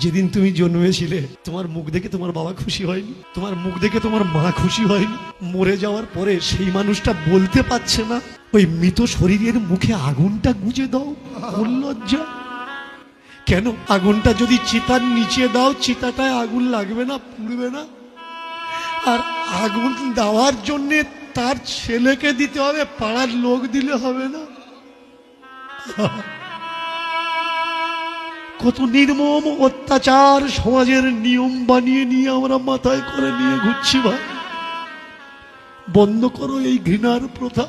যেদিন তুমি জন্মেছিলে তোমার মুখ দেখে তোমার বাবা খুশি হয়নি, তোমার মুখ দেখে তোমার মা খুশি হয়নি। মরে যাওয়ার পরে সেই মানুষটা বলতে পারছে না, ওই মৃত শরীরের মুখে আগুনটা গুজে দাও। লজ্জা কেন? আগুনটা যদি চিতার নিচে দাও, চিতাটায় আগুন লাগবে না, পুড়বে না। আর আগুন দেওয়ার জন্যে তার ছেলেকে দিতে হবে, পাড়ার লোক দিলে হবে না। কত নির্মম অত্যাচার সমাজের নিয়ম বানিয়ে নিয়ে আমরা মাথায় করে নিয়ে ঘুরছি। ভাই, বন্ধ করো এই ঘৃণার প্রথা।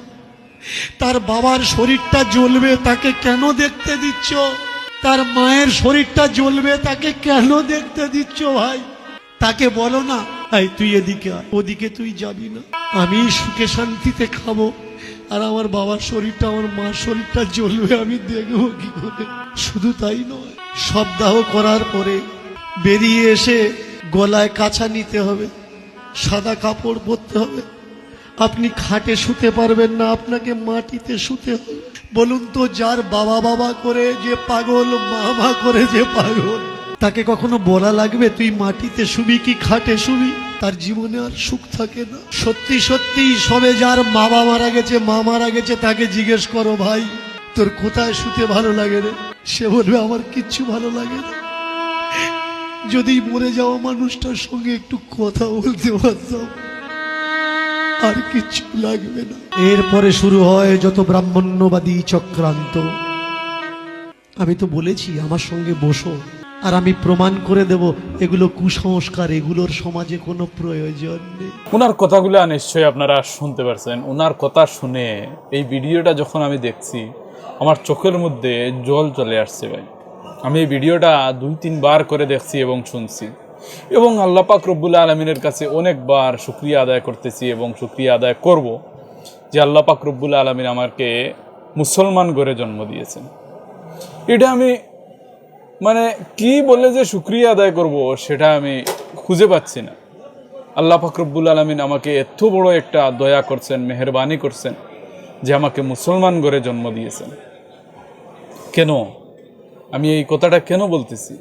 তার বাবার শরীরটা জ্বলবে, তাকে কেন দেখতে দিচ্ছ? তার মায়ের শরীরটা জ্বলবে, তাকে কেন দেখতে দিচ্ছ? ভাই, তাকে বলো না, এই তুই এদিকে আয়, ওদিকে তুই যাবি না, আমি সুখে শান্তিতে খাবো, আর আমার বাবার শরীরটা, আমার মার শরীরটা জ্বলবে, আমি দেখবো কি করে? শুধু তাই নয়, সপ্তাহ করার পরে বেরিয়ে এসে গলায় কাছা নিতে হবে, সাদা কাপড় পরতে হবে। আপনি খাটে শুতে পারবেন না, আপনাকে মাটিতে শুতে হবে। বলুন তো, যার বাবা বাবা করে যে পাগল, মা মা করে যে পাগল, তাকে কখনো বলা লাগবে তুই মাটিতে শুবি কি খাটে শুবি? তার জীবনে আর সুখ থাকে না। সত্যি সত্যি সবে যার বাবা মারা গেছে, মা মারা গেছে, তাকে জিজ্ঞেস করো, ভাই তোর কোথায় শুতে ভালো লাগে রে? সে বলবে আমার কিচ্ছু ভালো লাগে না। যদি মরে যাওয়া মানুষটার সঙ্গে একটু কথা বলতে পারতাম, আর কিচ্ছু লাগবে না। এরপরে শুরু হয় যত ব্রাহ্মণ্যবাদী চক্রান্ত। আমি তো বলেছি আমার সঙ্গে বসো, আর আমি প্রমাণ করে দেব এগুলো কুসংস্কার, এগুলোর সমাজে কোনো প্রয়োজন নেই। ওনার কথাগুলো নিশ্চয়ই আপনারা শুনতে পারছেন। ওনার কথা শুনে এই ভিডিওটা যখন আমি দেখছি, আমার চোখের মধ্যে জল চলে আসছে। ভাই, আমি এই ভিডিওটা 2-3 বার করে দেখছি এবং শুনছি, এবং আল্লাহ পাক রব্বুল আলামিনের কাছে অনেকবার শুকরিয়া আদায় করতেছি এবং শুকরিয়া আদায় করব যে আল্লাহ পাক রব্বুল আলামিন আমাকে মুসলমান করে জন্ম দিয়েছেন। এটা আমি মানে কি বলে যে শুকরিয়া আদায় করব সেটা আমি খুঁজে পাচ্ছি না। আল্লাহ পাক রব্বুল আলামিন আমাকে এত বড় একটা দয়া করছেন, মেহেরবানি করছেন যে আমাকে মুসলমান করে জন্ম দিয়েছেন। কেন আমি এই কথাটা কেন বলতেছি?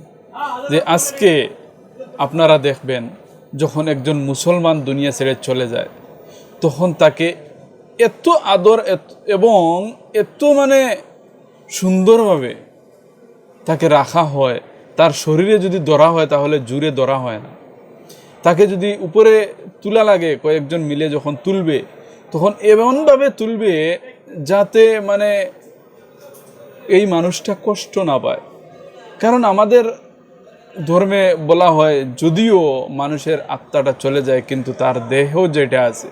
যে আজকে আপনারা দেখবেন যখন একজন মুসলমান দুনিয়া ছেড়ে চলে যায়, তখন তাকে এত আদর এবং এত সুন্দরভাবে তাকে রাখা হয়। তার শরীরে যদি ধরা হয় তাহলে জুড়ে ধরা হয় না। তাকে যদি উপরে তোলা লাগে, কয়েকজন মিলে যখন তুলবে, তখন এমনভাবে তুলবে যাতে এই মানুষটা কষ্ট না পায়। কারণ আমাদের ধর্মে বলা হয়, যদিও মানুষের আত্মাটা চলে যায়, কিন্তু তার দেহ যেটা আছে,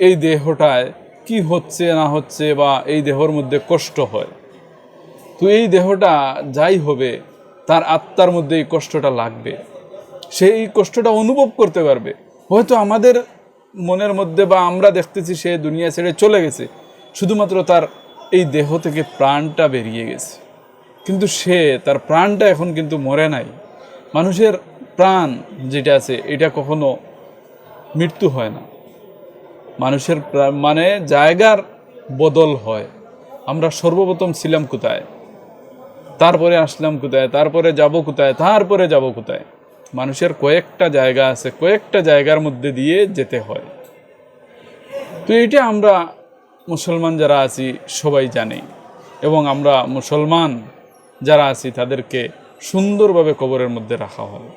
এই দেহটায় কি হচ্ছে না হচ্ছে বা এই দেহর মধ্যে কষ্ট হয়, তো এই দেহটা যাই হবে, তার আত্মার মধ্যে এই কষ্টটা লাগবে, সেই কষ্টটা অনুভব করতে পারবে। হয়তো আমাদের মনের মধ্যে বা আমরা দেখতেছি সে দুনিয়া ছেড়ে চলে গেছে, শুধুমাত্র তার এই দেহ থেকে প্রাণটা বেরিয়ে গেছে, কিন্তু সে তার প্রাণটা এখন কিন্তু মরে নাই। মানুষের প্রাণ যেটা আছে এটা কখনো মৃত্যু হয় না। মানুষের জায়গার বদল হয়। আমরা সর্বপ্রথম ছিলাম কোথায়, তারপরে আসলাম কোথায়, তারপরে যাব কোথায়, তারপরে যাব কোথায়। মানুষের কয়েকটা জায়গা আছে, কয়েকটা জায়গার মধ্যে দিয়ে যেতে হয়। তো এটা আমরা মুসলমান যারা আছি সবাই জানি, এবং আমরা মুসলমান যারা আছি তাদেরকে সুন্দরভাবে কবরের মধ্যে রাখা হয়।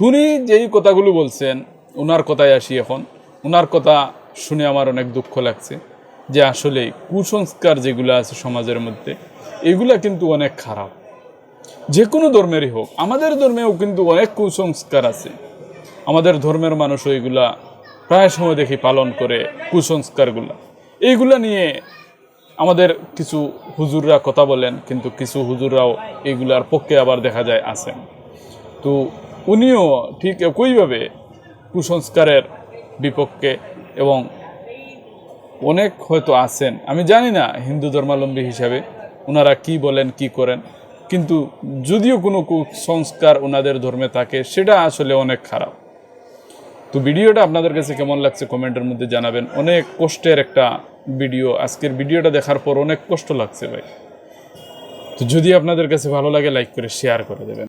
উনি যেই কথাগুলো বলছেন, ওনার কথায় আসি এখন। ওনার কথা শুনে আমার অনেক দুঃখ লাগছে যে আসলে কুসংস্কার যেগুলো আছে সমাজের মধ্যে, এগুলা কিন্তু অনেক খারাপ। যে কোনো ধর্মেরই হোক, আমাদের ধর্মেও কিন্তু অনেক কুসংস্কার আছে। আমাদের ধর্মের মানুষ ওইগুলা প্রায় সময় দেখি পালন করে। কুসংস্কারগুলা, এইগুলা নিয়ে আমাদের কিছু হুজুররা কথা বলেন, কিন্তু কিছু হুজুররাও এইগুলার পক্ষে আবার দেখা যায় আছেন। তো উনিও ঠিক একইভাবে কুসংস্কারের বিপক্ষে এবং অনেক হয়তো আছেন। আমি জানি না হিন্দু ধর্মাবলম্বী হিসাবে ওনারা কি বলেন কি করেন, কিন্তু যদিও কোনো কুসংস্কার ওনাদের ধর্মে থাকে, সেটা আসলে অনেক খারাপ। তো ভিডিওটা আপনাদের কাছে কেমন লাগছে কমেন্টের মধ্যে জানাবেন। অনেক কষ্টের একটা ভিডিও, আজকের ভিডিওটা দেখার পর অনেক কষ্ট লাগছে ভাই। তো যদি আপনাদের কাছে ভালো লাগে লাইক করে শেয়ার করে দেবেন।